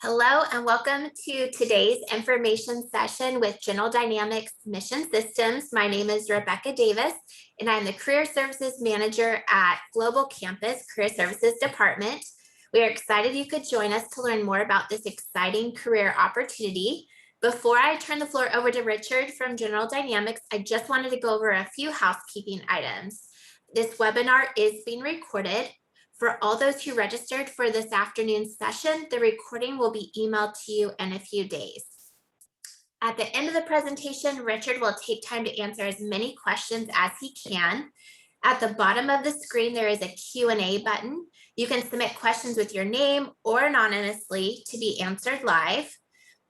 Hello and welcome to today's information session with General Dynamics Mission Systems. My name is Rebecca Davis and I'm the Career Services Manager at Global Campus Career Services Department. We are excited you could join us to learn more about this exciting career opportunity. Before I turn the floor over to Richard from General Dynamics, I just wanted to go over a few housekeeping items. This webinar is being recorded. For all those who registered for this afternoon's session, the recording will be emailed to you in a few days. At the end of the presentation, Richard will take time to answer as many questions as he can. At the bottom of the screen, there is a Q&A button. You can submit questions with your name or anonymously to be answered live.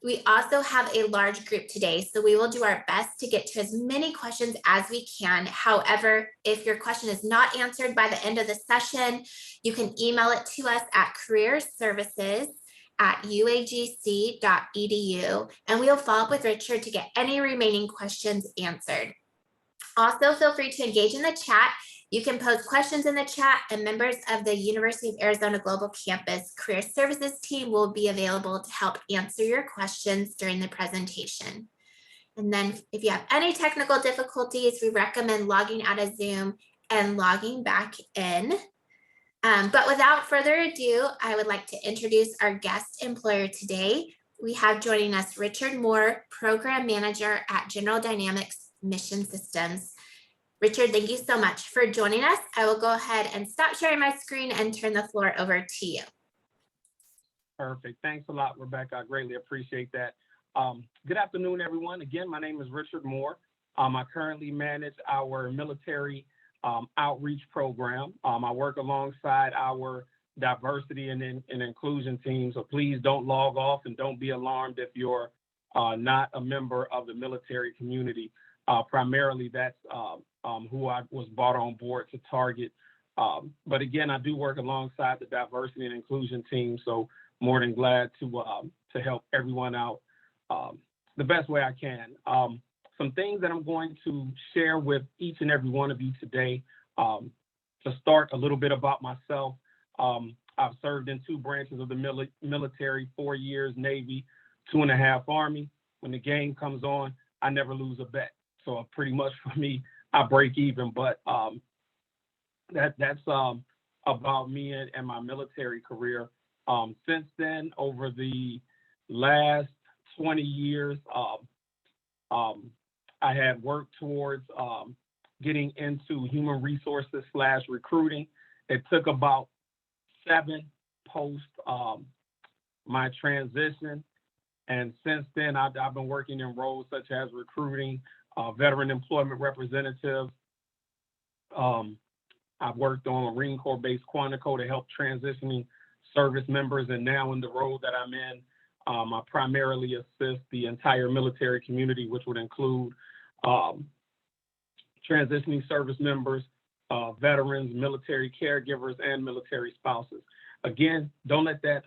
We also have a large group today, so we will do our best to get to as many questions as we can. However, if your question is not answered by the end of the session, you can email it to us at careerservices@uagc.edu, and we'll follow up with Richard to get any remaining questions answered. Also, feel free to engage in the chat. You can post questions in the chat and members of the University of Arizona Global Campus Career Services team will be available to help answer your questions during the presentation. And then if you have any technical difficulties, we recommend logging out of Zoom and logging back in. But without further ado, I would like to introduce our guest employer today. We have joining us Richard Moore, Program Manager at General Dynamics Mission Systems. Richard, thank you so much for joining us. I will go ahead and stop sharing my screen and turn the floor over to you. Perfect. Thanks a lot, Rebecca. I greatly appreciate that. Good afternoon, everyone. Again, my name is Richard Moore. I currently manage our military outreach program. I work alongside our diversity and inclusion team. So please don't log off and don't be alarmed if you're not a member of the military community. Primarily, that's who I was brought on board to target. But again, I do work alongside the diversity and inclusion team, so more than glad to help everyone out the best way I can. Some things that I'm going to share with each and every one of you today. To start, a little bit about myself. I've served in 2 branches of the military, 4 years Navy, 2.5 Army. When the game comes on, I never lose a bet. So pretty much for me, I break even. But that's about me and my military career. Since then, over the last 20 years, I had worked towards getting into human resources / recruiting. It took about 7 post my transition. And since then, I've been working in roles such as recruiting, veteran employment representative. I've worked on Marine Corps based Quantico to help transitioning service members. And now in the role that I'm in, I primarily assist the entire military community, which would include transitioning service members, veterans, military caregivers, and military spouses. Again, don't let that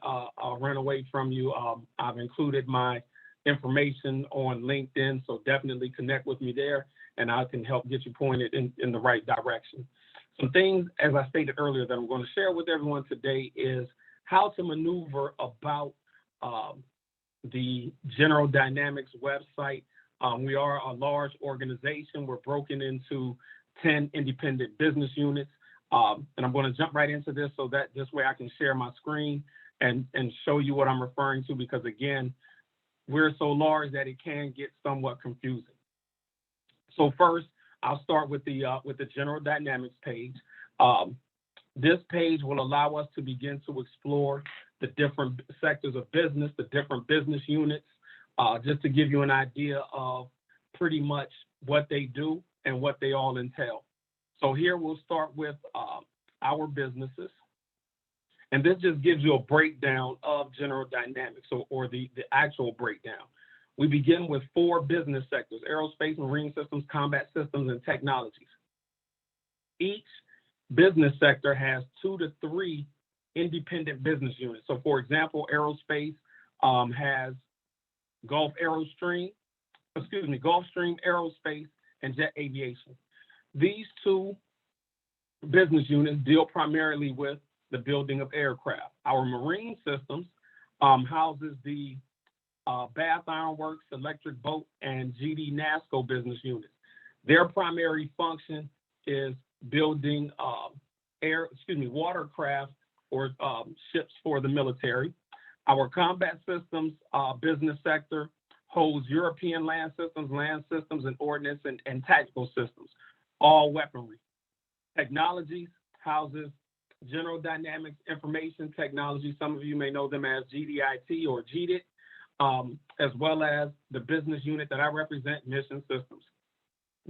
run away from you. I've included my information on LinkedIn, so definitely connect with me there, and I can help get you pointed in the right direction. Some things, as I stated earlier, that I'm going to share with everyone today is how to maneuver about the General Dynamics website. We are a large organization. We're broken into 10 independent business units. And I'm going to jump right into this so that this way I can share my screen and show you what I'm referring to, because again, we're so large that it can get somewhat confusing. So first, I'll start with the General Dynamics page. This page will allow us to begin to explore the different sectors of business, the different business units, just to give you an idea of pretty much what they do and what they all entail. So here we'll start with our businesses. And this just gives you a breakdown of General Dynamics, or the actual breakdown. We begin with 4 business sectors: aerospace, marine systems, combat systems, and technologies. Each business sector has 2 to 3 independent business units. So for example, aerospace has Gulfstream Aerospace and Jet Aviation. These 2 business units deal primarily with the building of aircraft. Our marine systems houses the Bath Iron Works, Electric Boat, and GD NASCO business units. Their primary function is building watercraft or ships for the military. Our combat systems business sector holds European land systems, and ordnance and tactical systems, all weaponry. Technologies houses General Dynamics Information Technology. Some of you may know them as GDIT or GDIT, as well as the business unit that I represent, Mission Systems.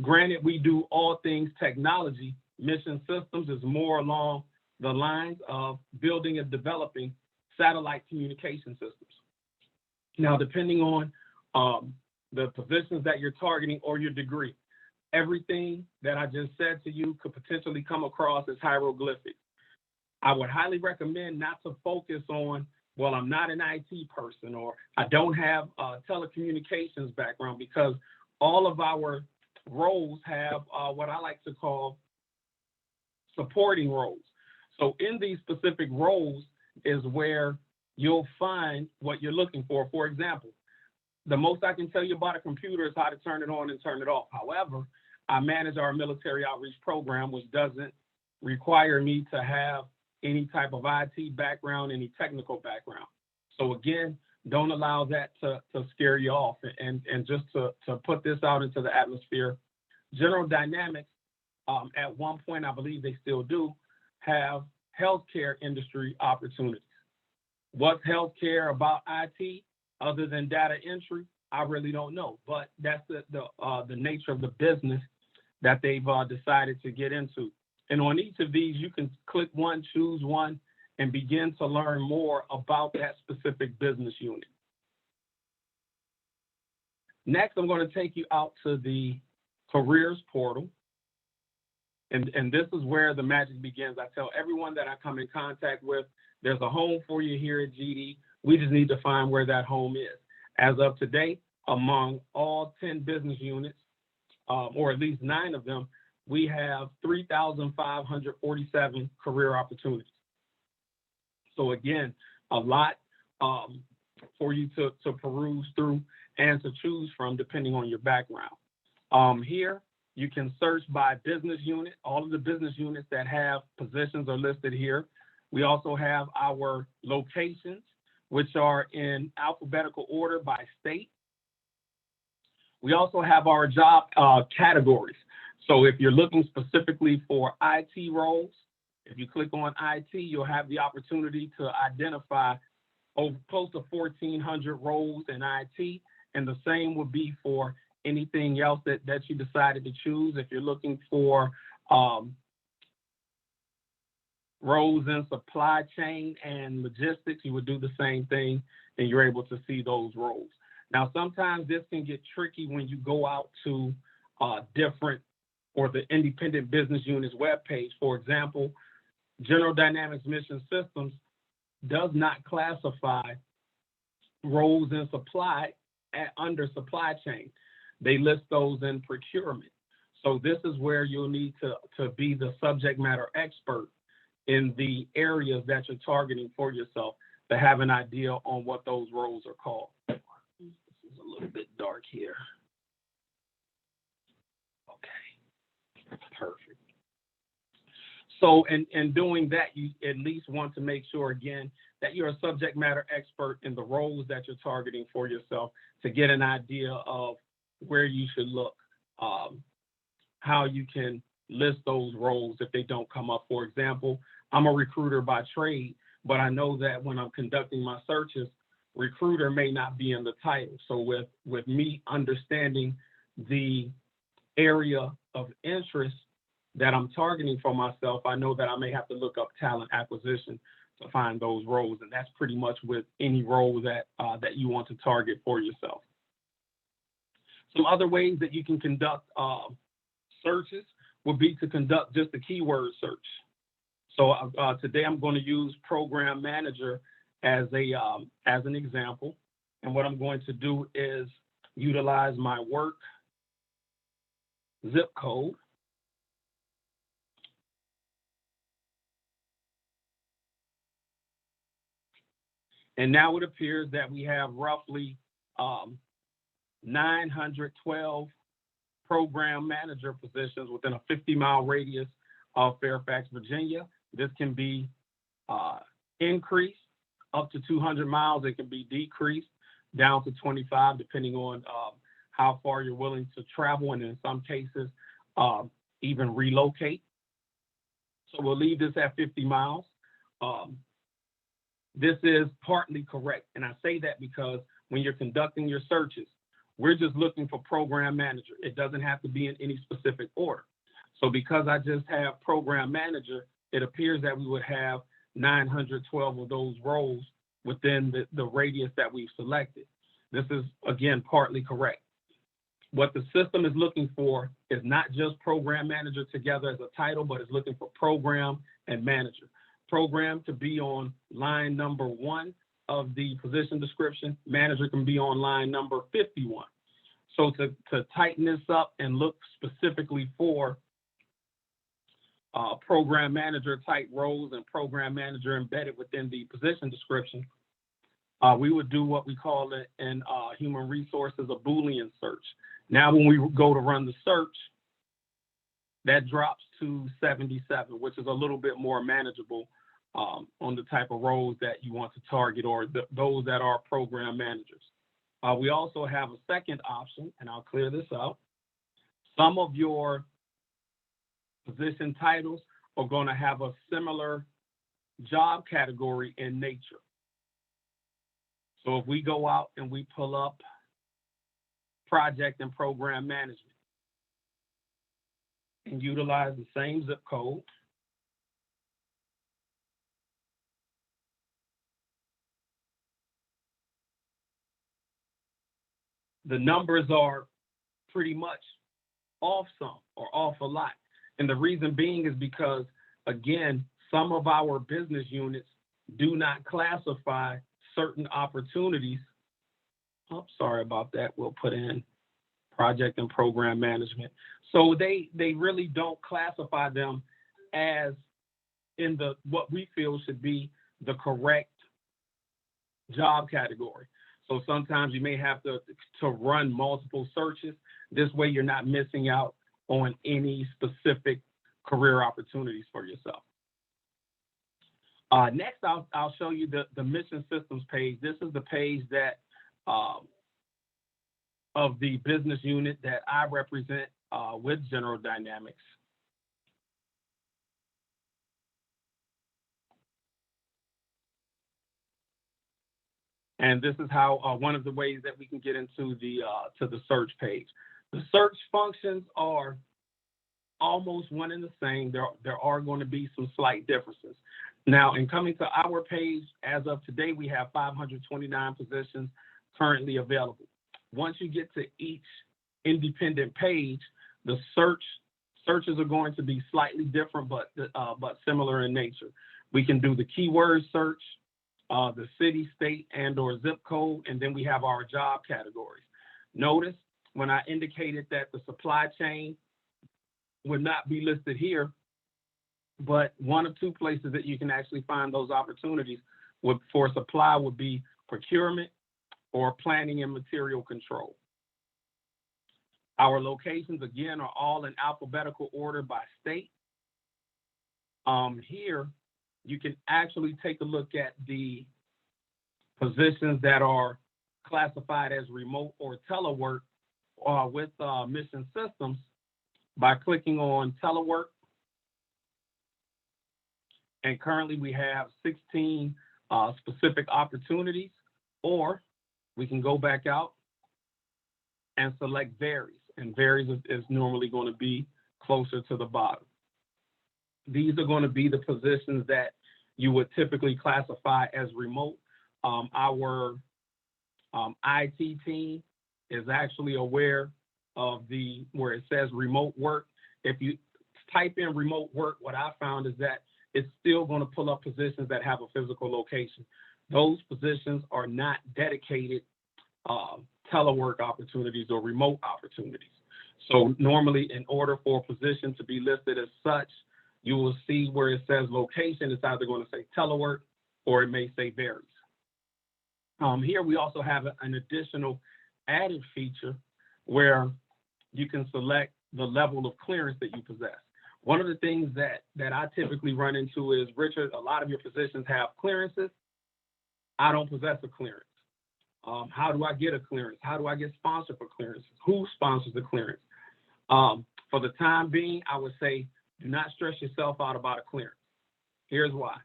Granted, we do all things technology. Mission Systems is more along the lines of building and developing satellite communication systems. Now, depending on the positions that you're targeting or your degree, everything that I just said to you could potentially come across as hieroglyphics. I would highly recommend not to focus on, well, I'm not an IT person or I don't have a telecommunications background, because all of our roles have what I like to call supporting roles. So in these specific roles is where you'll find what you're looking for. For example, the most I can tell you about a computer is how to turn it on and turn it off. However, I manage our military outreach program, which doesn't require me to have any type of IT background, any technical background. So again, don't allow that to scare you off. And just to put this out into the atmosphere, General Dynamics, at one point, I believe they still do, have healthcare industry opportunities. What's healthcare about IT other than data entry? I really don't know, but that's the nature of the business that they've decided to get into. And on each of these, you can click one, choose one, and begin to learn more about that specific business unit. Next, I'm going to take you out to the careers portal. And this is where the magic begins. I tell everyone that I come in contact with, there's a home for you here at GD. We just need to find where that home is. As of today, among all 10 business units, or at least 9 of them, we have 3,547 career opportunities. So again, a lot for you to peruse through and to choose from depending on your background. Here, you can search by business unit. All of the business units that have positions are listed here. We also have our locations, which are in alphabetical order by state. We also have our job categories. So if you're looking specifically for IT roles, if you click on IT, you'll have the opportunity to identify close to 1,400 roles in IT, and the same would be for anything else that you decided to choose. If you're looking for roles in supply chain and logistics, you would do the same thing, and you're able to see those roles. Now, sometimes this can get tricky when you go out to different or the independent business units webpage. For example, General Dynamics Mission Systems does not classify roles in supply under supply chain. They list those in procurement. So this is where you'll need to be the subject matter expert in the areas that you're targeting for yourself to have an idea on what those roles are called. This is a little bit dark here. Okay, perfect. So in doing that, you at least want to make sure, again, that you're a subject matter expert in the roles that you're targeting for yourself to get an idea of where you should look, how you can list those roles if they don't come up. For example, I'm a recruiter by trade, but I know that when I'm conducting my searches, recruiter may not be in the title. So with me understanding the area of interest that I'm targeting for myself, I know that I may have to look up talent acquisition to find those roles. And that's pretty much with any role that you want to target for yourself. Some other ways that you can conduct searches would be to conduct just a keyword search. So today I'm going to use Program Manager as an example. And what I'm going to do is utilize my work zip code. And now it appears that we have roughly 912 program manager positions within a 50-mile radius of Fairfax, Virginia. This can be increased up to 200 miles. It can be decreased down to 25, depending on how far you're willing to travel, and in some cases, even relocate. So we'll leave this at 50 miles. This is partly correct, and I say that because when you're conducting your searches, we're just looking for program manager. It doesn't have to be in any specific order. So because I just have program manager, it appears that we would have 912 of those roles within the radius that we've selected. This is, again, partly correct. What the system is looking for is not just program manager together as a title, but it's looking for program and manager. Program to be on line number 1 of the position description. Manager can be on line number 51. So to tighten this up and look specifically for program manager type roles and program manager embedded within the position description, we would do what we call it in human resources a Boolean search. Now, when we go to run the search, that drops to 77, which is a little bit more manageable on the type of roles that you want to target, or those that are program managers. We also have a second option, and I'll clear this out. Some of your position titles are going to have a similar job category in nature. So if we go out and we pull up project and program management and utilize the same zip code, the numbers are pretty much off some or off a lot. And the reason being is because, again, some of our business units do not classify certain opportunities. Oh, sorry about that. We'll put in project and program management. So they really don't classify them as in the what we feel should be the correct job category. So sometimes you may have to run multiple searches. This way you're not missing out on any specific career opportunities for yourself. Next, I'll show you the mission systems page. This is the page that of the business unit that I represent with General Dynamics. And this is how one of the ways that we can get into the to the search page. The search functions are almost one and the same. There are going to be some slight differences. Now, in coming to our page, as of today, we have 529 positions currently available. Once you get to each independent page, the searches are going to be slightly different, but similar in nature. We can do the keyword search, the city, state, and/or zip code, and then we have our job categories. Notice when I indicated that the supply chain would not be listed here, but one of two places that you can actually find those opportunities for supply would be procurement or planning and material control. Our locations, again, are all in alphabetical order by state. Here, you can actually take a look at the positions that are classified as remote or telework with mission systems by clicking on telework. And currently we have 16 specific opportunities, or we can go back out and select varies. And varies is normally going to be closer to the bottom. These are going to be the positions that you would typically classify as remote. Our IT team is actually aware of where it says remote work. If you type in remote work, what I found is that it's still going to pull up positions that have a physical location. Those positions are not dedicated telework opportunities or remote opportunities. So normally, in order for a position to be listed as such, you will see where it says location, it's either going to say telework or it may say varies. Here we also have an additional added feature where you can select the level of clearance that you possess. One of the things that I typically run into is, Richard, a lot of your positions have clearances. I don't possess a clearance. How do I get a clearance? How do I get sponsored for clearances? Who sponsors the clearance? For the time being, I would say do not stress yourself out about a clearance. Here's why.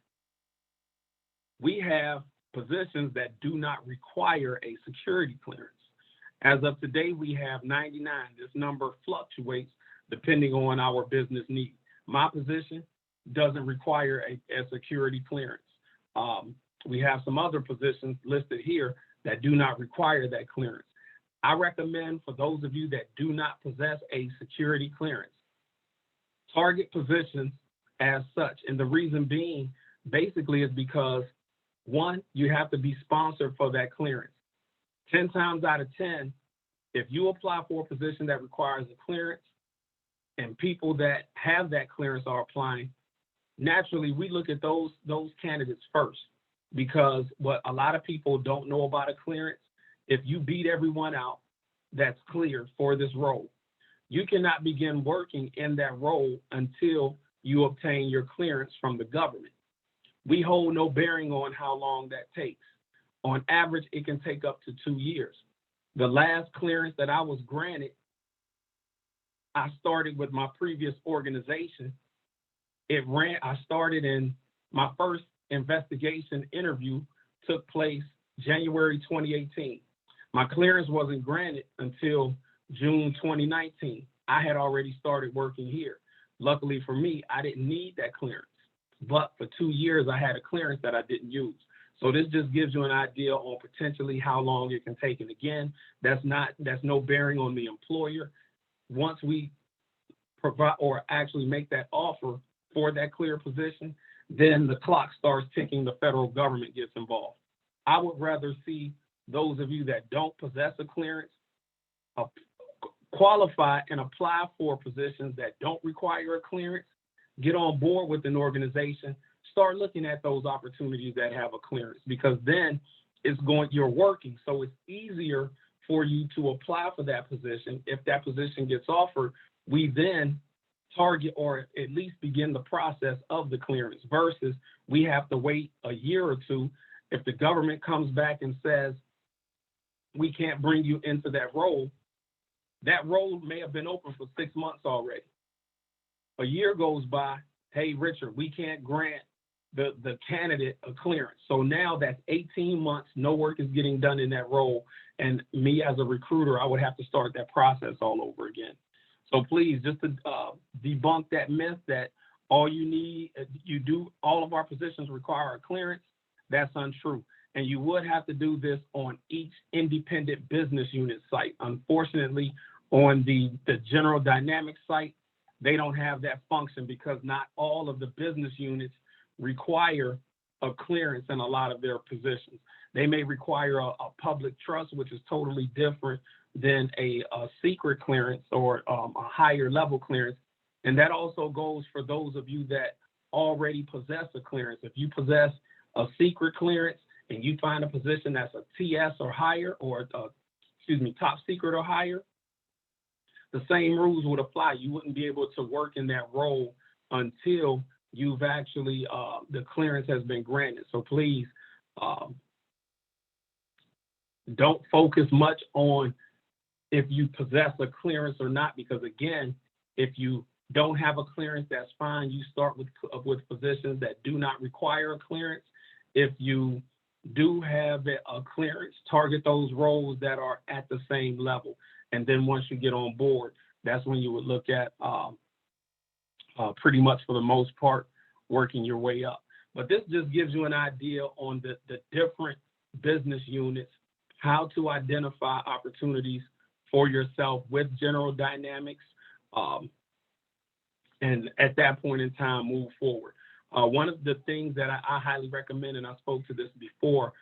We have positions that do not require a security clearance. As of today, we have 99. This number fluctuates depending on our business needs. My position doesn't require a security clearance. We have some other positions listed here that do not require that clearance. I recommend, for those of you that do not possess a security clearance, target positions as such. And the reason being basically is because, one, you have to be sponsored for that clearance. 10 times out of 10, if you apply for a position that requires a clearance and people that have that clearance are applying, naturally we look at those candidates first, because what a lot of people don't know about a clearance, if you beat everyone out that's cleared for this role, you cannot begin working in that role until you obtain your clearance from the government. We hold no bearing on how long that takes. On average, it can take up to 2 years. The last clearance that I was granted, I started with my previous organization. I started in my first investigation interview took place January 2018. My clearance wasn't granted until June 2019. I had already started working here. Luckily for me, I didn't need that clearance. But for 2 years, I had a clearance that I didn't use. So this just gives you an idea on potentially how long it can take. And again, that's no bearing on the employer. Once we provide or actually make that offer for that clear position, then the clock starts ticking, the federal government gets involved. I would rather see those of you that don't possess a clearance qualify and apply for positions that don't require a clearance, get on board with an organization, start looking at those opportunities that have a clearance, because then you're working. So it's easier for you to apply for that position. If that position gets offered, we then target or at least begin the process of the clearance, versus we have to wait a year or two. If the government comes back and says, we can't bring you into that role may have been open for 6 months already. A year goes by, hey, Richard, we can't grant the candidate a clearance. So now that's 18 months, no work is getting done in that role. And me as a recruiter, I would have to start that process all over again. So please, just to debunk that myth that all of our positions require a clearance, that's untrue. And you would have to do this on each independent business unit site. Unfortunately, on the General Dynamics site, they don't have that function because not all of the business units require a clearance in a lot of their positions. They may require a public trust, which is totally different than a secret clearance or a higher level clearance. And that also goes for those of you that already possess a clearance. If you possess a secret clearance and you find a position that's a TS or higher, or top secret or higher, the same rules would apply. You wouldn't be able to work in that role until you've actually, the clearance has been granted. So please don't focus much on if you possess a clearance or not, because again, if you don't have a clearance, that's fine. You start with positions that do not require a clearance. If you do have a clearance, target those roles that are at the same level. And then once you get on board, that's when you would look at pretty much for the most part, working your way up. But this just gives you an idea on the different business units, how to identify opportunities for yourself with General Dynamics. And at that point in time, move forward. One of the things that I highly recommend, and I spoke to this before,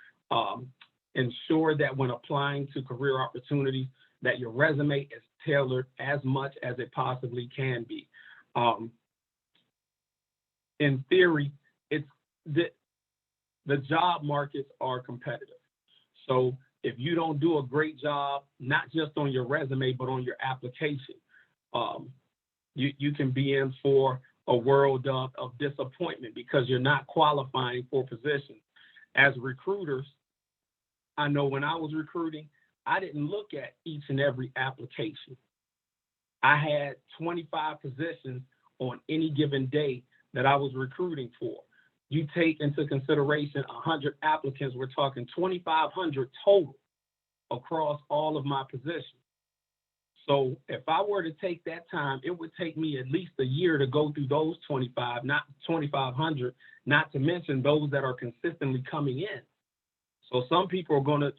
ensure that when applying to career opportunities, that your resume is tailored as much as it possibly can be. In theory, it's the job markets are competitive. So if you don't do a great job, not just on your resume, but on your application, you can be in for a world of disappointment because you're not qualifying for positions. As recruiters, I know when I was recruiting, I didn't look at each and every application. I had 25 positions on any given day that I was recruiting for. You take into consideration 100 applicants, we're talking 2,500 total across all of my positions. So if I were to take that time, it would take me at least a year to go through those 2,500, not to mention those that are consistently coming in. So some people are going to,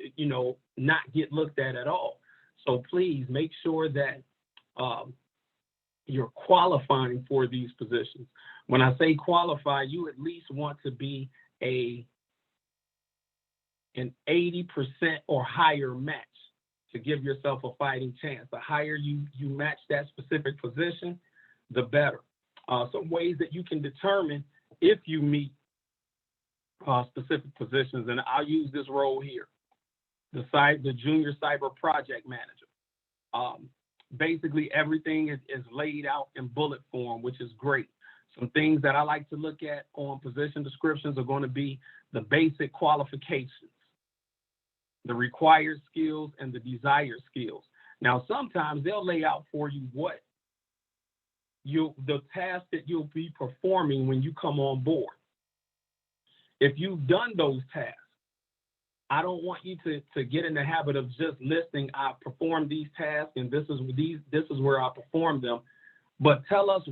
not get looked at all. So please make sure that you're qualifying for these positions. When I say qualify, you at least want to be an 80% or higher match to give yourself a fighting chance. The higher you match that specific position, the better. Some ways that you can determine if you meet specific positions, and I'll use this role here, the junior cyber project manager. Basically, everything is laid out in bullet form, which is great. Some things that I like to look at on position descriptions are going to be the basic qualifications, the required skills, and the desired skills. Now, sometimes they'll lay out for you what the task that you'll be performing when you come on board. If you've done those tasks, I don't want you to get in the habit of just listing, I performed these tasks and this is where I performed them, but tell us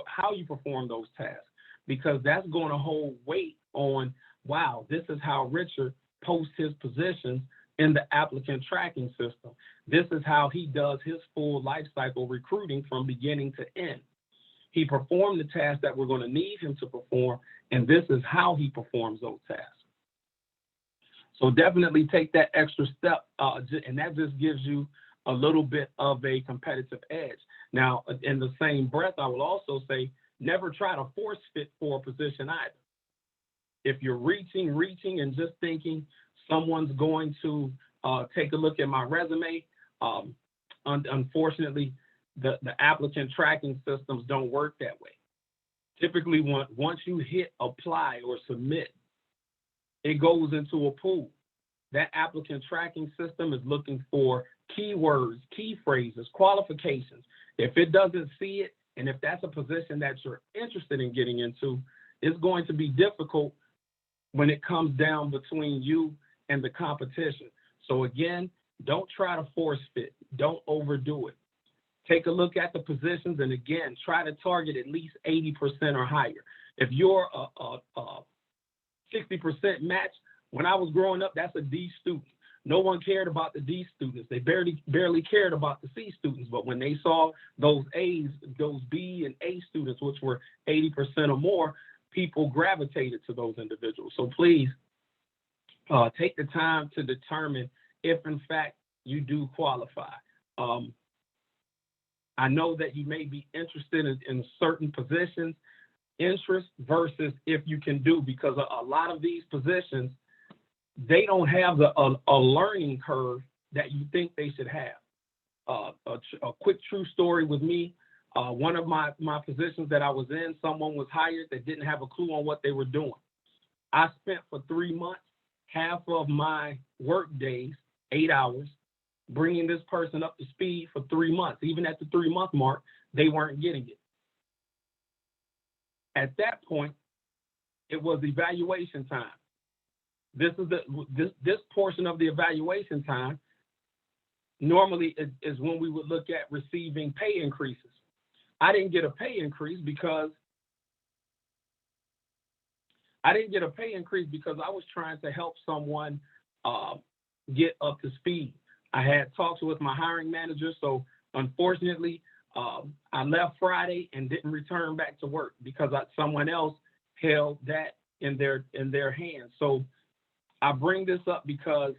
how you perform those tasks, because that's going to hold weight on, wow, this is how Richard posts his positions in the applicant tracking system. This is how he does his full life cycle recruiting from beginning to end. He performed the tasks that we're going to need him to perform, and this is how he performs those tasks. So definitely take that extra step, and that just gives you a little bit of a competitive edge. Now, in the same breath, I will also say, never try to force fit for a position either. If you're reaching and just thinking someone's going to take a look at my resume, unfortunately, the applicant tracking systems don't work that way. Typically, once you hit apply or submit, it goes into a pool. That applicant tracking system is looking for keywords, key phrases, qualifications. If it doesn't see it, and if that's a position that you're interested in getting into, it's going to be difficult when it comes down between you and the competition. So again, don't try to force fit. Don't overdo it. Take a look at the positions, and again, try to target at least 80% or higher. If you're a 60% match, when I was growing up, that's a D student. No one cared about the D students. They barely cared about the C students. But when they saw those A's, those B and A students, which were 80% or more, people gravitated to those individuals. So please take the time to determine if, in fact, you do qualify. I know that you may be interested in certain positions, interest versus if you can do, because a lot of these positions, they don't have a learning curve that you think they should have. A quick true story with me, one of my positions that I was in, someone was hired that didn't have a clue on what they were doing. I spent for 3 months, half of my work days, 8 hours, bringing this person up to speed for 3 months. Even at the 3-month mark, they weren't getting it. At that point, it was evaluation time. This portion of the evaluation time normally is when we would look at receiving pay increases. I didn't get a pay increase because I was trying to help someone get up to speed. I had talks with my hiring manager, so unfortunately, I left Friday and didn't return back to work because someone else held that in their hands. So I bring this up because,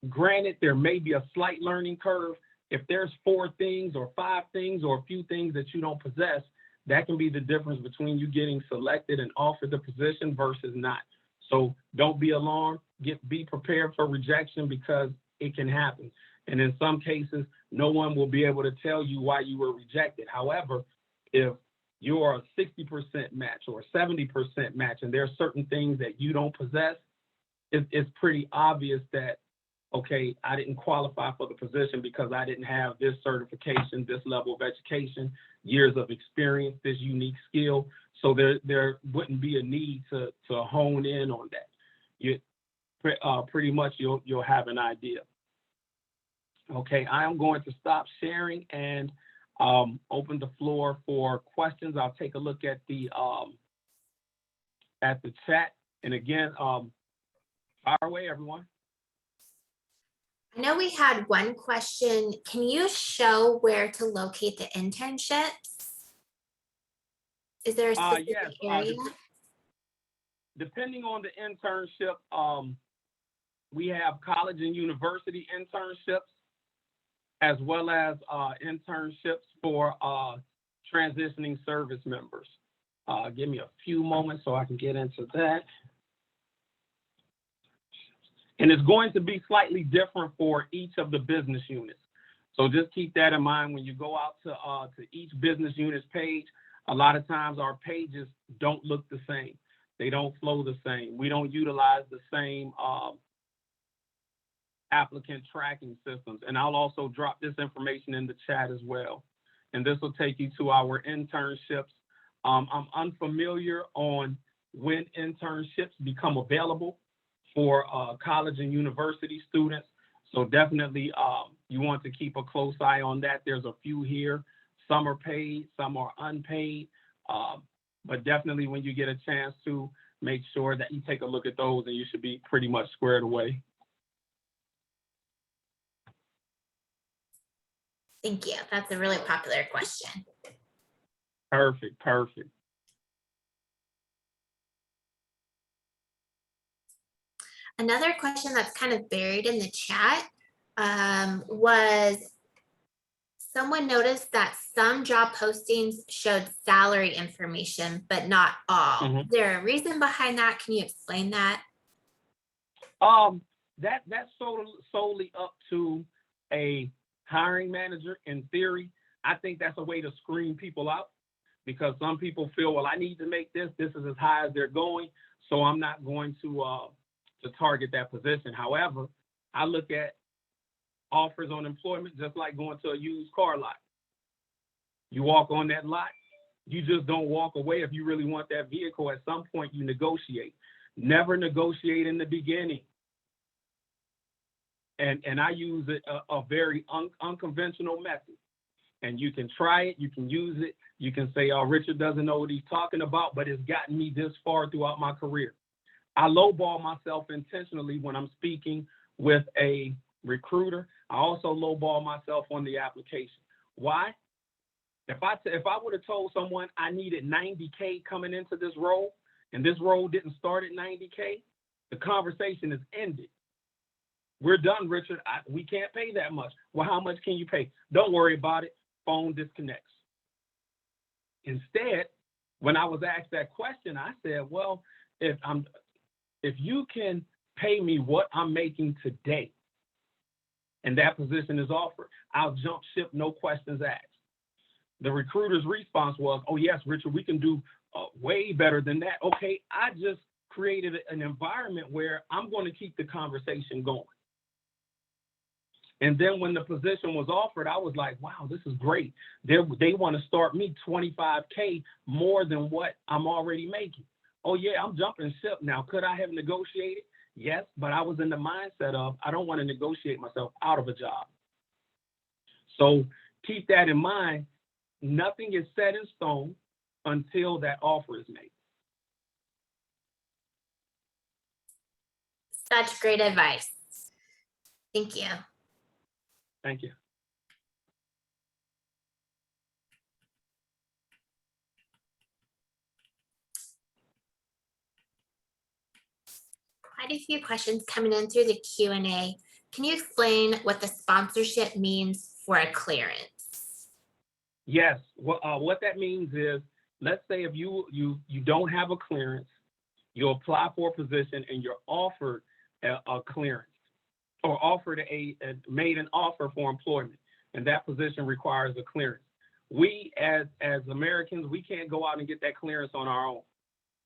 granted, there may be a slight learning curve. If there's 4 things or 5 things or a few things that you don't possess, that can be the difference between you getting selected and offered the position versus not. So don't be alarmed. be prepared for rejection because it can happen. And in some cases, no one will be able to tell you why you were rejected. However, if you're a 60% match or a 70% match, and there are certain things that you don't possess, it's pretty obvious that, okay, I didn't qualify for the position because I didn't have this certification, this level of education, years of experience, this unique skill. So there wouldn't be a need to hone in on that. Pretty much you'll have an idea. Okay, I am going to stop sharing and open the floor for questions. I'll take a look at the chat. And again, fire away, everyone. I know we had one question. Can you show where to locate the internships? Is there a specific Yes, area? Depending on the internship, we have college and university internships, as well as internships for transitioning service members. Give me a few moments so I can get into that. And it's going to be slightly different for each of the business units. So just keep that in mind when you go out to each business unit's page. A lot of times our pages don't look the same. They don't flow the same. We don't utilize the same applicant tracking systems. And I'll also drop this information in the chat as well. And this will take you to our internships. I'm unfamiliar on when internships become available for college and university students. So definitely you want to keep a close eye on that. There's a few here. Some are paid, some are unpaid. But definitely when you get a chance to, make sure that you take a look at those and you should be pretty much squared away. Thank you. That's a really popular question. Perfect, perfect. Another question that's kind of buried in the chat was someone noticed that some job postings showed salary information, but not all. Mm-hmm. Is there a reason behind that? Can you explain that? That's solely up to a hiring manager. In theory, I think that's a way to screen people out, because some people feel, well, I need to make this. This is as high as they're going, so I'm not going to target that position. However, I look at offers on employment just like going to a used car lot. You walk on that lot, you just don't walk away. If you really want that vehicle, at some point you negotiate. Never negotiate in the beginning. And I use a very unconventional method. And you can try it, you can use it, you can say, oh, Richard doesn't know what he's talking about, but it's gotten me this far throughout my career. I lowball myself intentionally when I'm speaking with a recruiter. I also lowball myself on the application. Why? If I would have told someone I needed $90K coming into this role, and this role didn't start at $90K, the conversation is ended. We're done, Richard. We can't pay that much. Well, how much can you pay? Don't worry about it. Phone disconnects. Instead, when I was asked that question, I said, well, if you can pay me what I'm making today, and that position is offered, I'll jump ship, no questions asked. The recruiter's response was, oh, yes, Richard, we can do way better than that. Okay, I just created an environment where I'm going to keep the conversation going. And then when the position was offered, I was like, wow, this is great. They want to start me $25K more than what I'm already making. Oh, yeah, I'm jumping ship now. Could I have negotiated? Yes, but I was in the mindset of I don't want to negotiate myself out of a job. So keep that in mind. Nothing is set in stone until that offer is made. Such great advice. Thank you. Thank you. Quite a few questions coming in through the Q&A. Can you explain what the sponsorship means for a clearance? Yes. What that means is, let's say if you don't have a clearance, you apply for a position and you're offered a clearance or made an offer for employment, and that position requires a clearance. We as Americans, we can't go out and get that clearance on our own.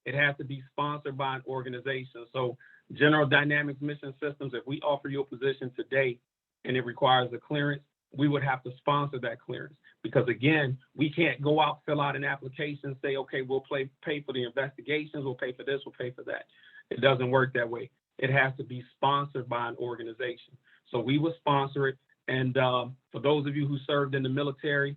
It has to be sponsored by an organization. So General Dynamics Mission Systems, if we offer you a position today and it requires a clearance, we would have to sponsor that clearance. Because again, we can't go out, fill out an application, say, okay, we'll pay for the investigations, we'll pay for this, we'll pay for that. It doesn't work that way. It has to be sponsored by an organization. So we will sponsor it. And for those of you who served in the military,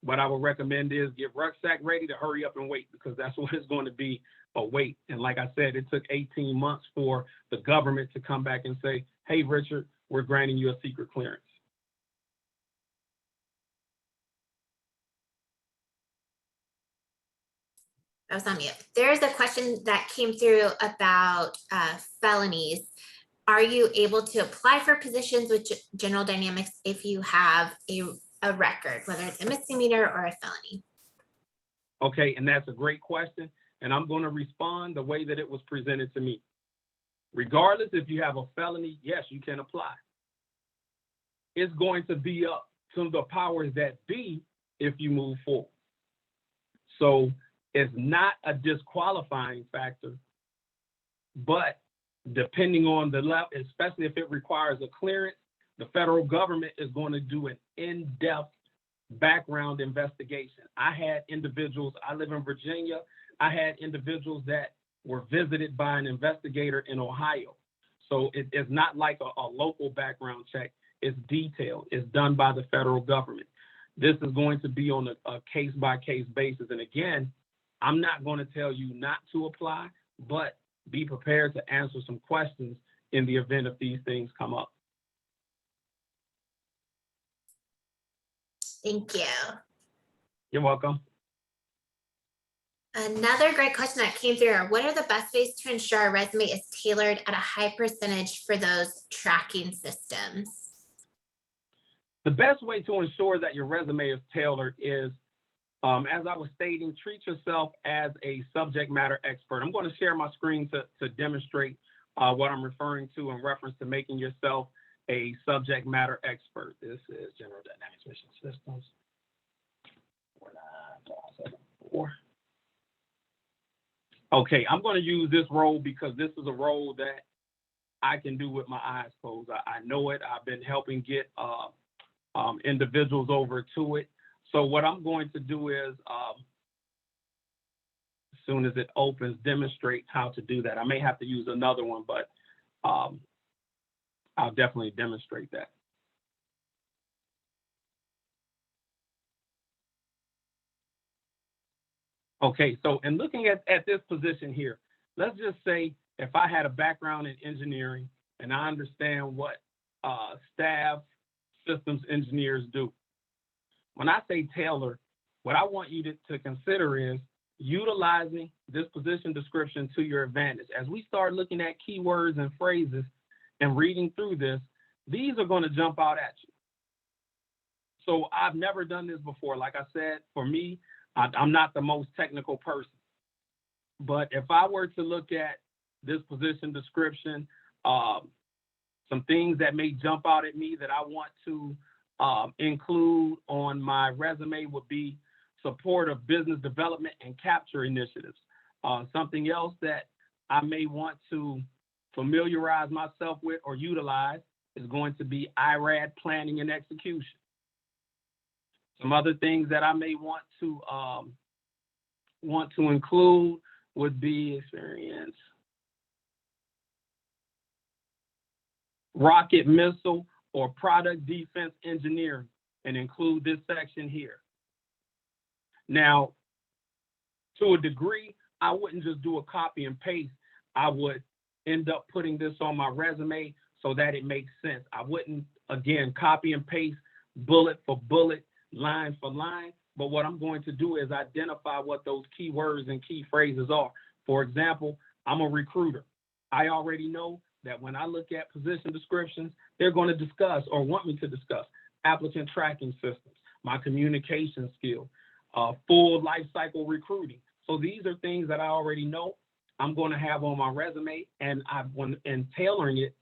what I would recommend is get rucksack ready to hurry up and wait, because that's what it's going to be, a wait. And like I said, it took 18 months for the government to come back and say, hey, Richard, we're granting you a secret clearance. That was on mute. There's a question that came through about felonies. Are you able to apply for positions with General Dynamics if you have a record, whether it's a misdemeanor or a felony? Okay, and that's a great question. And I'm going to respond the way that it was presented to me. Regardless if you have a felony, yes, you can apply. It's going to be up to the powers that be if you move forward. So it's not a disqualifying factor, but depending on the level, especially if it requires a clearance, the federal government is going to do an in-depth background investigation. I had individuals, I live in Virginia, I had individuals that were visited by an investigator in Ohio. So it's not like a local background check. It's detailed. It's done by the federal government. This is going to be on a case-by-case basis. And again, I'm not going to tell you not to apply, but be prepared to answer some questions in the event if these things come up. Thank you. You're welcome. Another great question that came through are, what are the best ways to ensure a resume is tailored at a high percentage for those tracking systems? The best way to ensure that your resume is tailored is, as I was stating, treat yourself as a subject matter expert. I'm going to share my screen to demonstrate what I'm referring to in reference to making yourself a subject matter expert. This is General Dynamics Mission Systems. 49,004. Okay, I'm going to use this role because this is a role that I can do with my eyes closed. I know it. I've been helping get individuals over to it. So what I'm going to do is, as soon as it opens, demonstrate how to do that. I may have to use another one, but I'll definitely demonstrate that. Okay, so in looking at this position here, let's just say if I had a background in engineering and I understand what staff systems engineers do. When I say tailor, what I want you to consider is utilizing this position description to your advantage. As we start looking at keywords and phrases and reading through this, these are going to jump out at you. So I've never done this before. Like I said, for me, I'm not the most technical person. But if I were to look at this position description, some things that may jump out at me that I want to include on my resume would be support of business development and capture initiatives. Something else that I may want to familiarize myself with or utilize is going to be IRAD planning and execution. Some other things that I may want to include would be experience, rocket missile or product defense engineering, and include this section here. Now, to a degree, I wouldn't just do a copy and paste. I would end up putting this on my resume so that it makes sense. I wouldn't, again, copy and paste bullet for bullet, line for line, but what I'm going to do is identify what those key words and key phrases are. For example, I'm a recruiter. I already know that when I look at position descriptions, they're going to discuss or want me to discuss applicant tracking systems, my communication skill, full life cycle recruiting. So these are things that I already know. I'm going to have on my resume, and in tailoring it,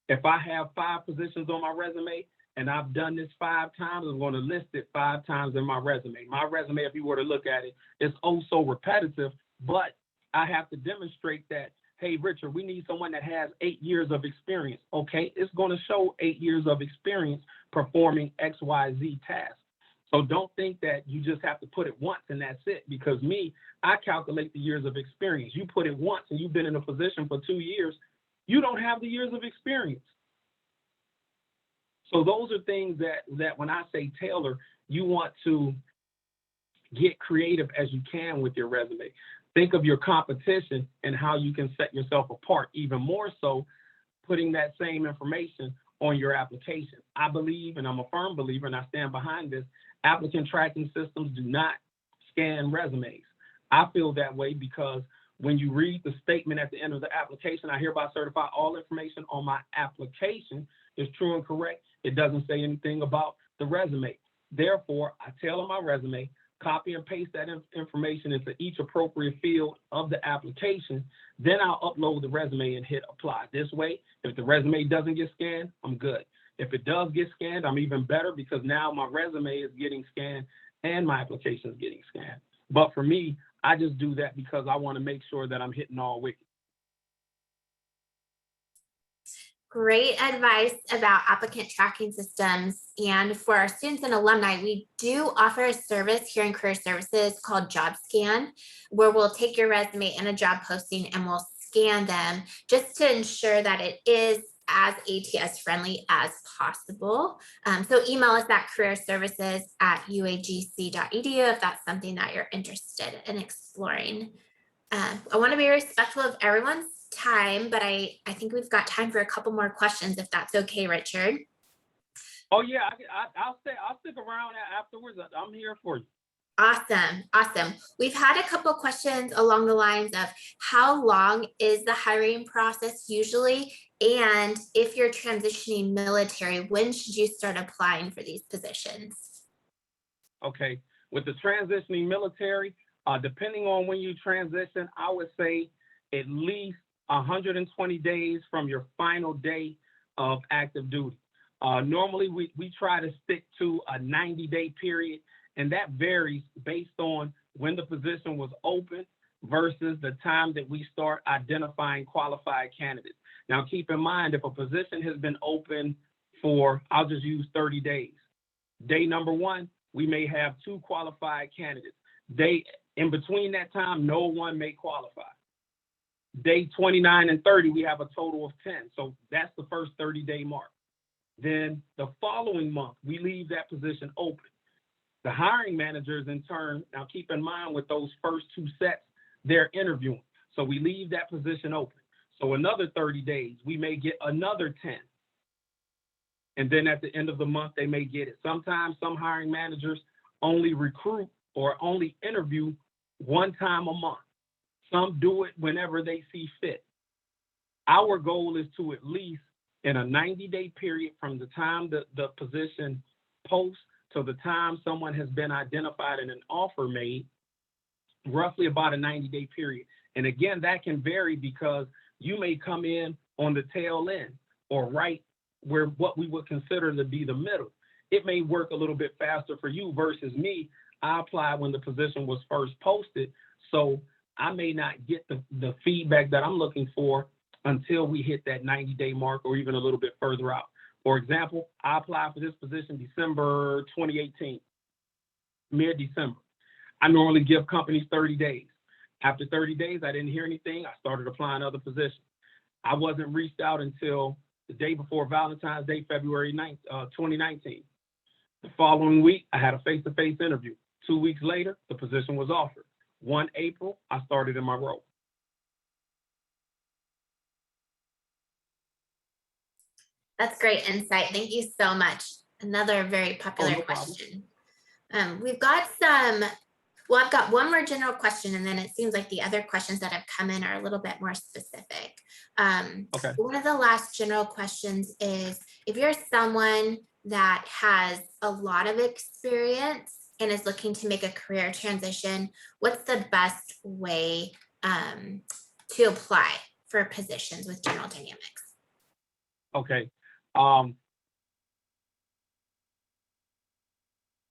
if I have 5 positions on my resume and I've done this 5 times, I'm going to list it 5 times in my resume. My resume, if you were to look at it, is oh so repetitive, but I have to demonstrate that, hey, Richard, we need someone that has 8 years of experience. Okay, it's going to show 8 years of experience performing XYZ tasks. So don't think that you just have to put it once and that's it, because I calculate the years of experience. You put it once and you've been in a position for 2 years, you don't have the years of experience. So those are things that when I say tailor, you want to get creative as you can with your resume. Think of your competition and how you can set yourself apart, even more so putting that same information on your application. I believe, and I'm a firm believer, and I stand behind this, applicant tracking systems do not scan resumes. I feel that way because when you read the statement at the end of the application, I hereby certify all information on my application is true and correct. It doesn't say anything about the resume. Therefore, I tailor my resume, copy and paste that information into each appropriate field of the application. Then I'll upload the resume and hit apply. This way, if the resume doesn't get scanned, I'm good. If it does get scanned, I'm even better because now my resume is getting scanned and my application is getting scanned. But for me, I just do that because I want to make sure that I'm hitting all wickets. Great advice about applicant tracking systems. And for our students and alumni, we do offer a service here in Career Services called Job Scan, where we'll take your resume and a job posting and we'll scan them just to ensure that it is as ATS friendly as possible. So email us at careerservices@uagc.edu if that's something that you're interested in exploring. I want to be respectful of everyone's time, but I think we've got time for a couple more questions, if that's okay, Richard. Oh yeah, I'll stick around afterwards. I'm here for you. Awesome. We've had a couple questions along the lines of how long is the hiring process usually? And if you're transitioning military, when should you start applying for these positions? Okay, with the transitioning military, depending on when you transition, I would say at least 120 days from your final day of active duty. Normally, we try to stick to a 90-day period, and that varies based on when the position was open versus the time that we start identifying qualified candidates. Now, keep in mind, if a position has been open for, I'll just use 30 days. Day number 1, we may have 2 qualified candidates. In between that time, no one may qualify. Day 29 and 30, we have a total of 10. So that's the first 30-day mark. Then the following month, we leave that position open. The hiring managers, in turn, now keep in mind with those first 2 sets, they're interviewing. So we leave that position open. So another 30 days, we may get another 10. And then at the end of the month, they may get it. Sometimes some hiring managers only recruit or only interview 1 time a month. Some do it whenever they see fit. Our goal is to at least in a 90-day period from the time the position posts to the time someone has been identified and an offer made, roughly about a 90-day period. And again, that can vary because you may come in on the tail end or right where what we would consider to be the middle. It may work a little bit faster for you versus me. I applied when the position was first posted, so I may not get the feedback that I'm looking for until we hit that 90-day mark or even a little bit further out. For example, I applied for this position December 2018, mid-December. I normally give companies 30 days. After 30 days, I didn't hear anything. I started applying other positions. I wasn't reached out until the day before Valentine's Day, February 9th, 2019. The following week, I had a face-to-face interview. 2 weeks later, the position was offered. 1 April, I started in my role. That's great insight. Thank you so much. Another very popular question. We've got I've got one more general question, and then it seems like the other questions that have come in are a little bit more specific. Okay. One of the last general questions is, if you're someone that has a lot of experience and is looking to make a career transition, what's the best way to apply for positions with General Dynamics? Okay.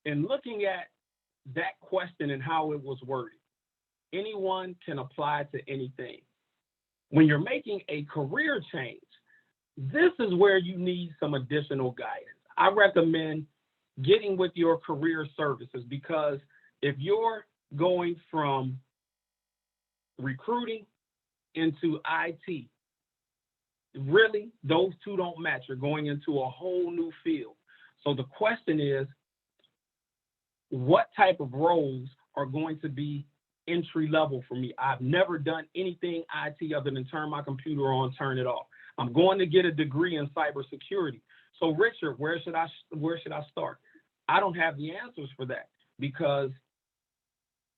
In looking at that question and how it was worded, anyone can apply to anything. When you're making a career change, this is where you need some additional guidance. I recommend getting with your career services, because if you're going from recruiting into IT, really, those two don't match. You're going into a whole new field. So the question is, what type of roles are going to be entry level for me? I've never done anything IT other than turn my computer on, turn it off. I'm going to get a degree in cybersecurity. So Richard, where should I start? I don't have the answers for that, because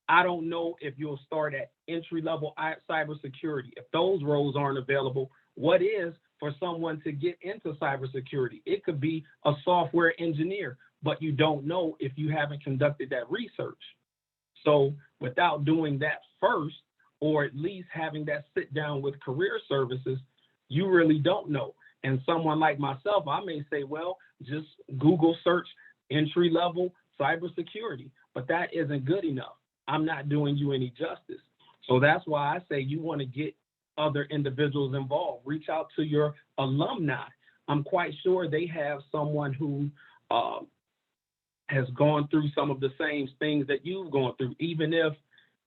I don't know if you'll start at entry level cybersecurity. If those roles aren't available, what is for someone to get into cybersecurity? It could be a software engineer, but you don't know if you haven't conducted that research. So without doing that first, or at least having that sit down with career services, you really don't know. And someone like myself, I may say, well, just Google search entry level cybersecurity, but that isn't good enough. I'm not doing you any justice. So that's why I say you want to get other individuals involved. Reach out to your alumni. I'm quite sure they have someone who has gone through some of the same things that you've gone through. Even if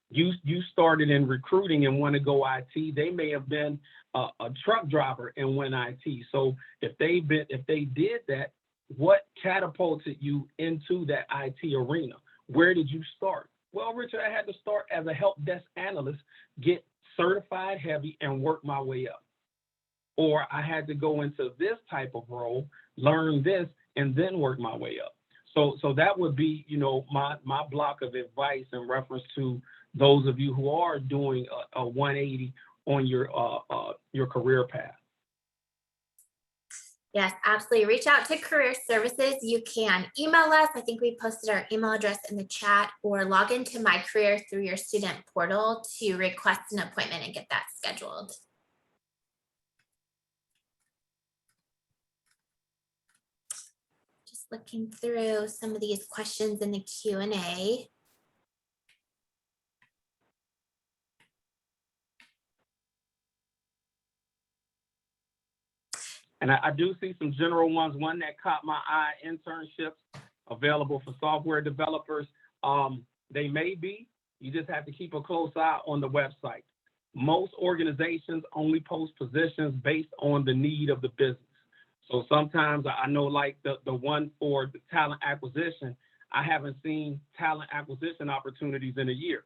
you started in recruiting and want to go IT, they may have been a truck driver and went IT. So if they did that, what catapulted you into that IT arena? Where did you start? Well, Richard, I had to start as a help desk analyst, get certified heavy, and work my way up. Or I had to go into this type of role, learn this, and then work my way up. So that would be, my block of advice in reference to those of you who are doing a 180 on your career path. Yes, absolutely. Reach out to career services. You can email us. I think we posted our email address in the chat, or log into My Career through your student portal to request an appointment and get that scheduled. Just looking through some of these questions in the Q&A. And I do see some general ones. One that caught my eye: internships available for software developers. They may be. You just have to keep a close eye on the website. Most organizations only post positions based on the need of the business. So sometimes I know, like the one for the talent acquisition, I haven't seen talent acquisition opportunities in a year.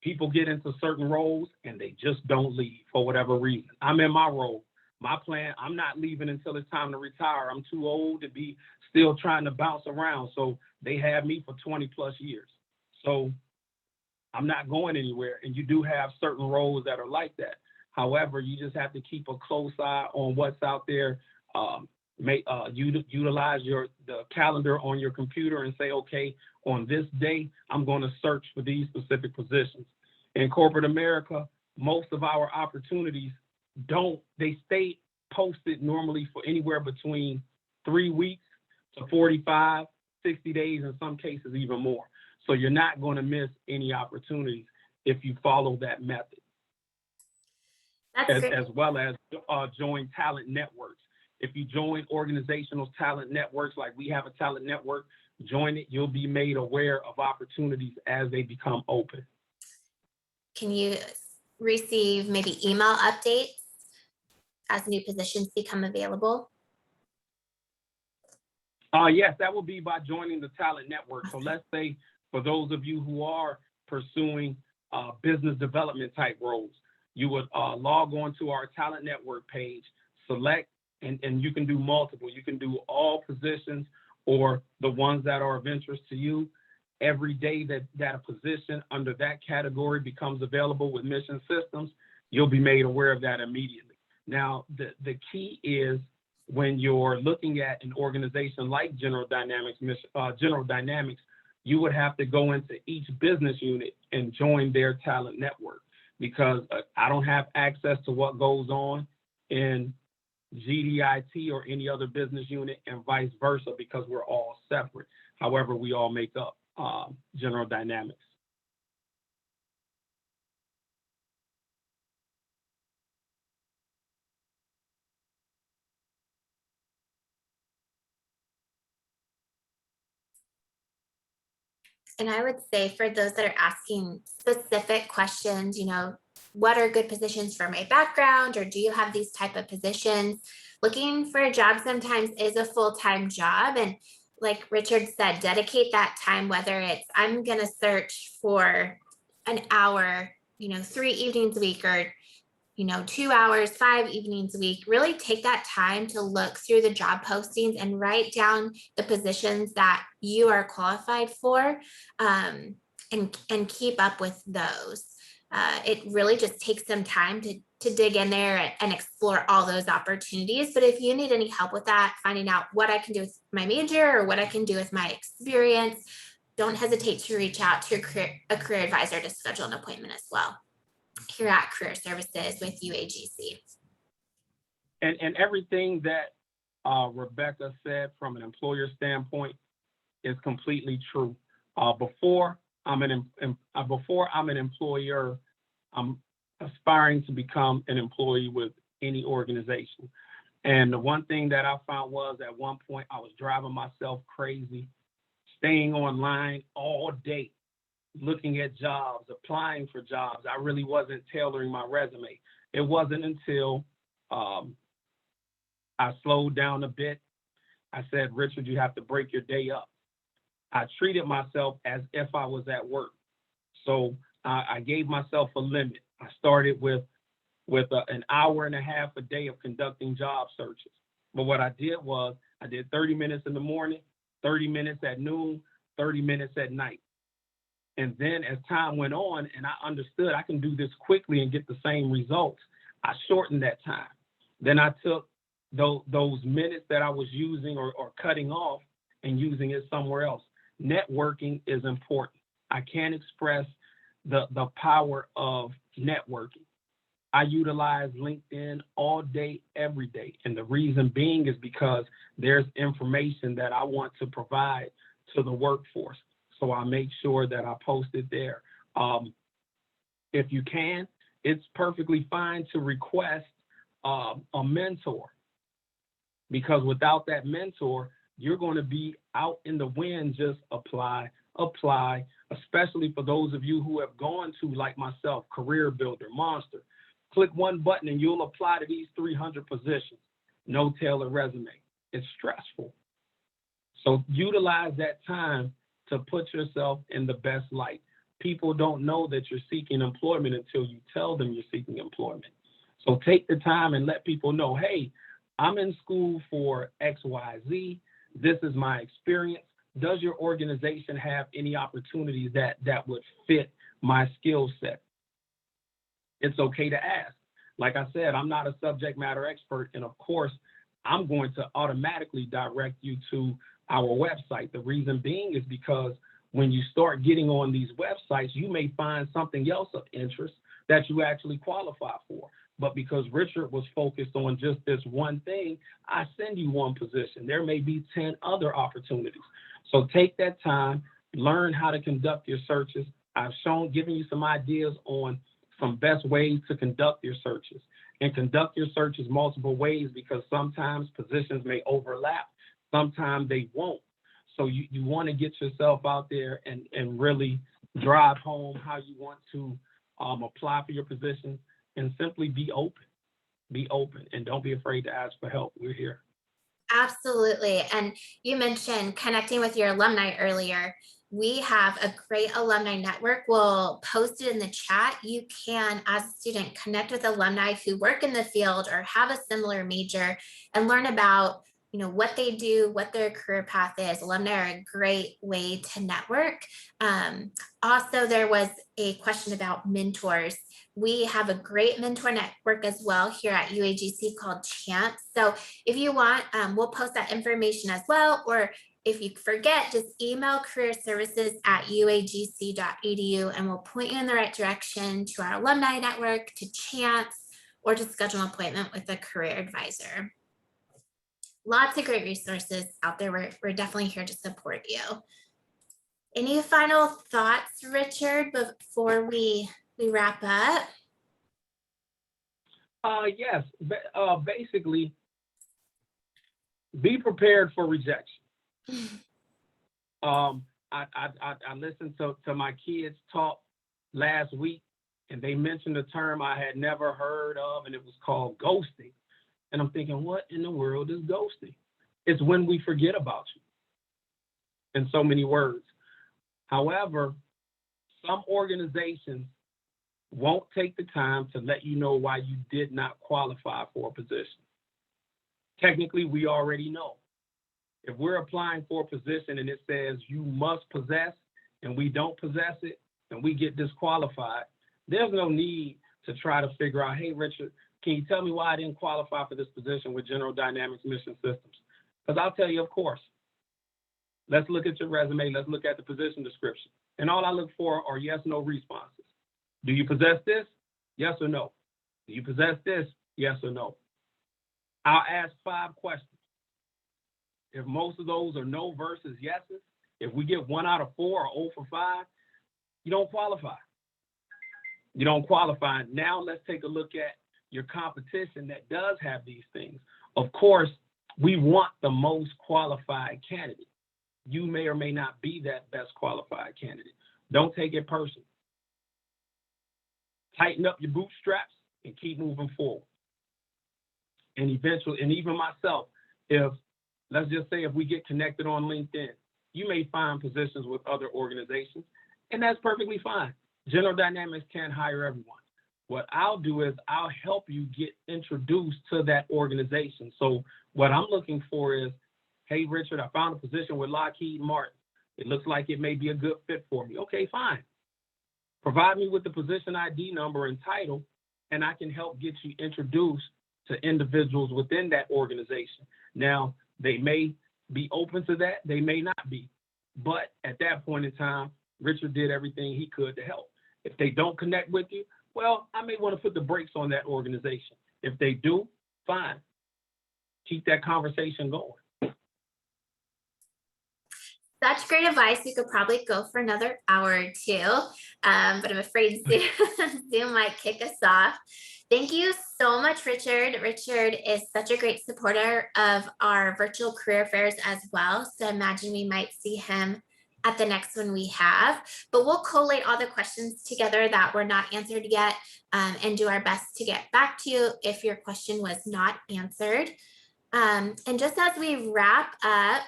People get into certain roles and they just don't leave for whatever reason. I'm in my role. My plan, I'm not leaving until it's time to retire. I'm too old to be still trying to bounce around. So they have me for 20 plus years. So I'm not going anywhere. And you do have certain roles that are like that. However, you just have to keep a close eye on what's out there. Utilize the calendar on your computer and say, okay, on this day, I'm going to search for these specific positions. In corporate America, most of our opportunities they stay posted normally for anywhere between 3 weeks to 45, 60 days, in some cases even more. So you're not going to miss any opportunities if you follow that method. As well as join talent networks. If you join organizational talent networks, like we have a talent network, join it. You'll be made aware of opportunities as they become open. Can you receive maybe email updates as new positions become available? Yes, that will be by joining the talent network. So let's say for those of you who are pursuing business development type roles, you would log on to our talent network page, select, and you can do multiple. You can do all positions or the ones that are of interest to you. Every day that a position under that category becomes available with Mission Systems, you'll be made aware of that immediately. Now, the key is when you're looking at an organization like General Dynamics, you would have to go into each business unit and join their talent network. because I don't have access to what goes on in GDIT or any other business unit, and vice versa, because we're all separate. However, we all make up General Dynamics. And I would say for those that are asking specific questions, what are good positions for my background, or do you have these type of positions? Looking for a job sometimes is a full-time job. And like Richard said, dedicate that time, whether it's I'm going to search for an hour, 3 evenings a week, or 2 hours, 5 evenings a week. Really take that time to look through the job postings and write down the positions that you are qualified for, and keep up with those. It really just takes some time to dig in there and explore all those opportunities. But if you need any help with that, finding out what I can do with my major or what I can do with my experience, don't hesitate to reach out to a career advisor to schedule an appointment as well here at Career Services with UAGC. And everything that Rebecca said from an employer standpoint is completely true. Before I'm an employer, I'm aspiring to become an employee with any organization. And the one thing that I found was, at one point I was driving myself crazy, staying online all day, looking at jobs, applying for jobs. I really wasn't tailoring my resume. It wasn't until I slowed down a bit. I said, Richard, you have to break your day up. I treated myself as if I was at work. So I gave myself a limit. I started with an hour and a half a day of conducting job searches. But what I did was I did 30 minutes in the morning, 30 minutes at noon, 30 minutes at night. And then as time went on and I understood I can do this quickly and get the same results, I shortened that time. Then I took those minutes that I was using or cutting off and using it somewhere else. Networking is important. I can't express the power of networking. I utilize LinkedIn all day, every day. And the reason being is because there's information that I want to provide to the workforce. So I make sure that I post it there. If you can, it's perfectly fine to request a mentor, because without that mentor, you're going to be out in the wind, just apply, especially for those of you who have gone to, like myself, Career Builder, Monster. Click one button and you'll apply to these 300 positions. No tailored resume. It's stressful. So utilize that time to put yourself in the best light. People don't know that you're seeking employment until you tell them you're seeking employment. So take the time and let people know, hey, I'm in school for XYZ. This is my experience. Does your organization have any opportunities that would fit my skill set? It's okay to ask. Like I said, I'm not a subject matter expert. And of course, I'm going to automatically direct you to our website. The reason being is because when you start getting on these websites, you may find something else of interest that you actually qualify for. But because Richard was focused on just this one thing, I send you one position. There may be 10 other opportunities. So take that time, learn how to conduct your searches. I've given you some ideas on some best ways to conduct your searches. And conduct your searches multiple ways, because sometimes positions may overlap. Sometimes they won't. So you want to get yourself out there and really drive home how you want to apply for your position, and simply be open. Be open and don't be afraid to ask for help. We're here. Absolutely. And you mentioned connecting with your alumni earlier. We have a great alumni network. We'll post it in the chat. You can, as a student, connect with alumni who work in the field or have a similar major and learn about what they do, what their career path is. Alumni are a great way to network. Also, there was a question about mentors. We have a great mentor network as well here at UAGC called Champs. So if you want, we'll post that information as well. Or If you forget, just email careerservices@uagc.edu and we'll point you in the right direction to our alumni network, to Chance, or to schedule an appointment with a career advisor. Lots of great resources out there. We're definitely here to support you. Any final thoughts, Richard, before we wrap up? Yes. Basically, be prepared for rejection. I listened to my kids talk last week, and they mentioned a term I had never heard of, and it was called ghosting. And I'm thinking, what in the world is ghosting? It's when we forget about you, in so many words. However, some organizations won't take the time to let you know why you did not qualify for a position. Technically, we already know. If we're applying for a position and it says you must possess and we don't possess it and we get disqualified, there's no need to try to figure out, hey, Richard, can you tell me why I didn't qualify for this position with General Dynamics Mission Systems? Because I'll tell you, of course. Let's look at your resume. Let's look at the position description. And all I look for are yes, no responses. Do you possess this? Yes or no? Do you possess this? Yes or no? I'll ask 5 questions. If most of those are no versus yeses, if we get 1 out of 4 or 0 for 5, you don't qualify. You don't qualify. Now let's take a look at your competition that does have these things. Of course, we want the most qualified candidate. You may or may not be that best qualified candidate. Don't take it personal. Tighten up your bootstraps and keep moving forward. And eventually, and even myself, let's just say if we get connected on LinkedIn, you may find positions with other organizations, and that's perfectly fine. General Dynamics can't hire everyone. What I'll do is I'll help you get introduced to that organization. So what I'm looking for is, hey, Richard, I found a position with Lockheed Martin. It looks like it may be a good fit for me. Okay, fine. Provide me with the position ID number and title, and I can help get you introduced to individuals within that organization. Now, they may be open to that. They may not be. But at that point in time, Richard did everything he could to help. If they don't connect with you, well, I may want to put the brakes on that organization. If they do, fine. Keep that conversation going. Such great advice. We could probably go for another hour or two, but I'm afraid Zoom might kick us off. Thank you so much, Richard. Richard is such a great supporter of our virtual career fairs as well. So I imagine we might see him at the next one we have, but we'll collate all the questions together that were not answered yet and do our best to get back to you if your question was not answered. And just as we wrap up,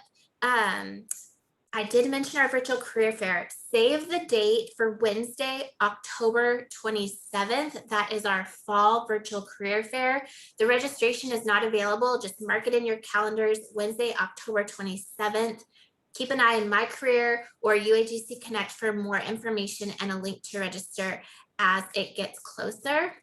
I did mention our virtual career fair. Save the date for Wednesday, October 27th. That is our fall virtual career fair. The registration is not available. Just mark it in your calendars, Wednesday, October 27th. Keep an eye on My Career or UAGC Connect for more information and a link to register as it gets closer.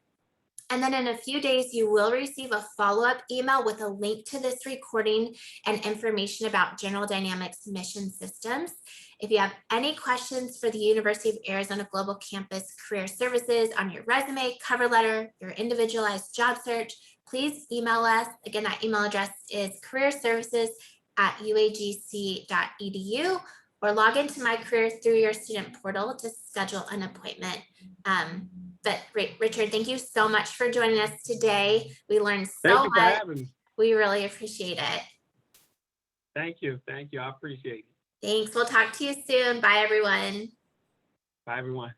And then in a few days, you will receive a follow-up email with a link to this recording and information about General Dynamics Mission Systems. If you have any questions for the University of Arizona Global Campus Career Services on your resume, cover letter, your individualized job search, please email us. Again, that email address is careerservices@uagc.edu or log into My Career through your student portal to schedule an appointment. But Richard, thank you so much for joining us today. We learned so much. Thank you for having me. We really appreciate it. Thank you. Thank you. I appreciate it. Thanks. We'll talk to you soon. Bye, everyone. Bye, everyone.